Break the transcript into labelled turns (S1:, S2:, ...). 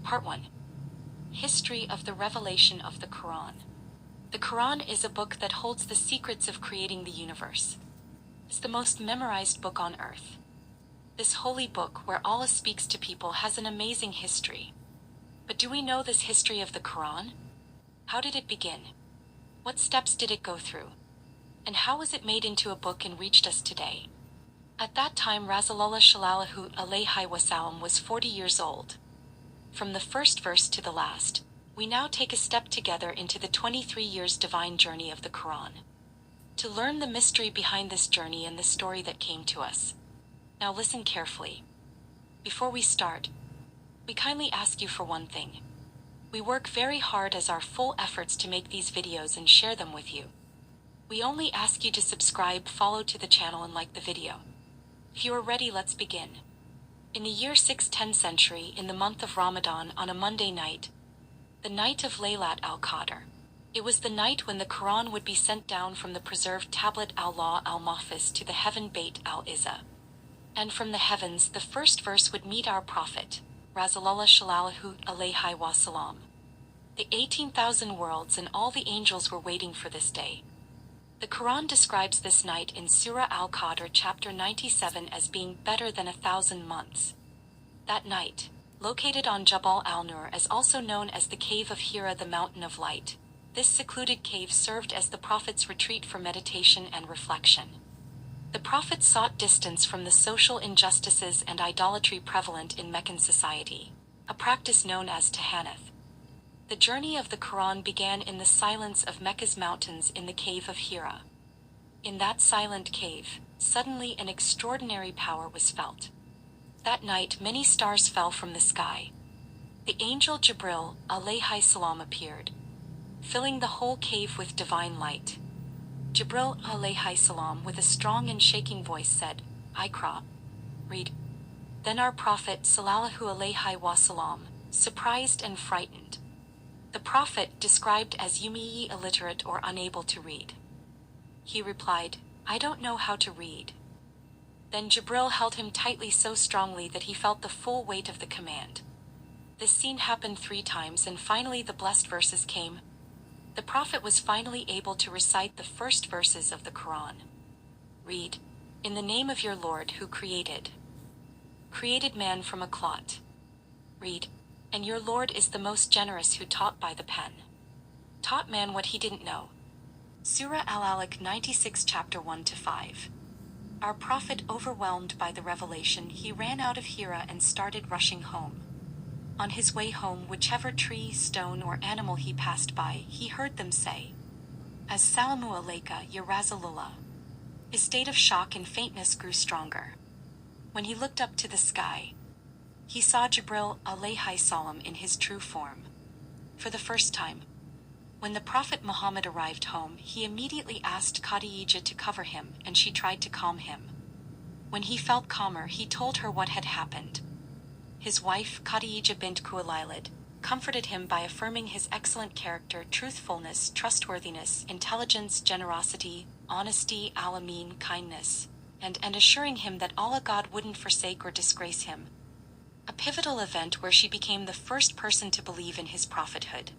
S1: Part 1. History of the Revelation of the Qur'an. The Qur'an is a book that holds the secrets of creating the universe. It's the most memorized book on earth. This holy book, where Allah speaks to people, has an amazing history. But do we know this history of the Qur'an? How did it begin? What steps did it go through? And how was it made into a book and reached us today? At that time, Rasulullah Shallallahu Alaihi Wasallam was 40 years old. From the first verse to the last, we now take a step together into the 23 years divine journey of the Qur'an, to learn the mystery behind this journey and the story that came to us. Now listen carefully. Before we start, we kindly ask you for one thing. We work very hard as our full efforts to make these videos and share them with you. We only ask you to subscribe, follow to the channel, and like the video. If you are ready, let's begin. In the year 610 century, in the month of Ramadan, on a Monday night, the night of Laylat al-Qadr, it was the night when the Qur'an would be sent down from the preserved tablet al-Law al-Mahfuz to the heaven Bayt al-Izza. And from the heavens, the first verse would meet our Prophet, Rasulullah Shallallahu Alaihi Wasallam. The 18,000 worlds and all the angels were waiting for this day. The Qur'an describes this night in Surah Al-Qadr chapter 97 as being better than 1,000 months. That night, located on Jabal al-Nur, as also known as the Cave of Hira, the Mountain of Light, this secluded cave served as the Prophet's retreat for meditation and reflection. The Prophet sought distance from the social injustices and idolatry prevalent in Meccan society, a practice known as tahannuth. The journey of the Qur'an began in the silence of Mecca's mountains in the Cave of Hira. In that silent cave, suddenly an extraordinary power was felt. That night many stars fell from the sky. The angel Jibril alayhi salam appeared, filling the whole cave with divine light. Jibril alayhi salam, with a strong and shaking voice, said, "Iqra, read." Then our Prophet sallallahu alayhi wasallam, surprised and frightened. The Prophet, described as ummi, illiterate or unable to read. He replied, "I don't know how to read." Then Jibril held him tightly so strongly that he felt the full weight of the command. This scene happened 3 times, and finally the blessed verses came. The Prophet was finally able to recite the first verses of the Qur'an. Read, "In the name of your Lord who created man from a clot." Read, "And your Lord is the most generous who taught by the pen. Taught man what he didn't know." Surah Al-Alaq 96 chapter 1-5. Our Prophet, overwhelmed by the revelation, he ran out of Hira and started rushing home. On his way home, whichever tree, stone, or animal he passed by, he heard them say, "As-salamu alayka, ya Rasulullah." His state of shock and faintness grew stronger. When he looked up to the sky, he saw Jibril alayhi salam in his true form. For the first time, when the Prophet Muhammad arrived home, he immediately asked Khadijah to cover him, and she tried to calm him. When he felt calmer, he told her what had happened. His wife, Khadijah bint Khuwaylid, comforted him by affirming his excellent character, truthfulness, trustworthiness, intelligence, generosity, honesty, al-amin, kindness, and assuring him that Allah God wouldn't forsake or disgrace him. A pivotal event where she became the first person to believe in his prophethood.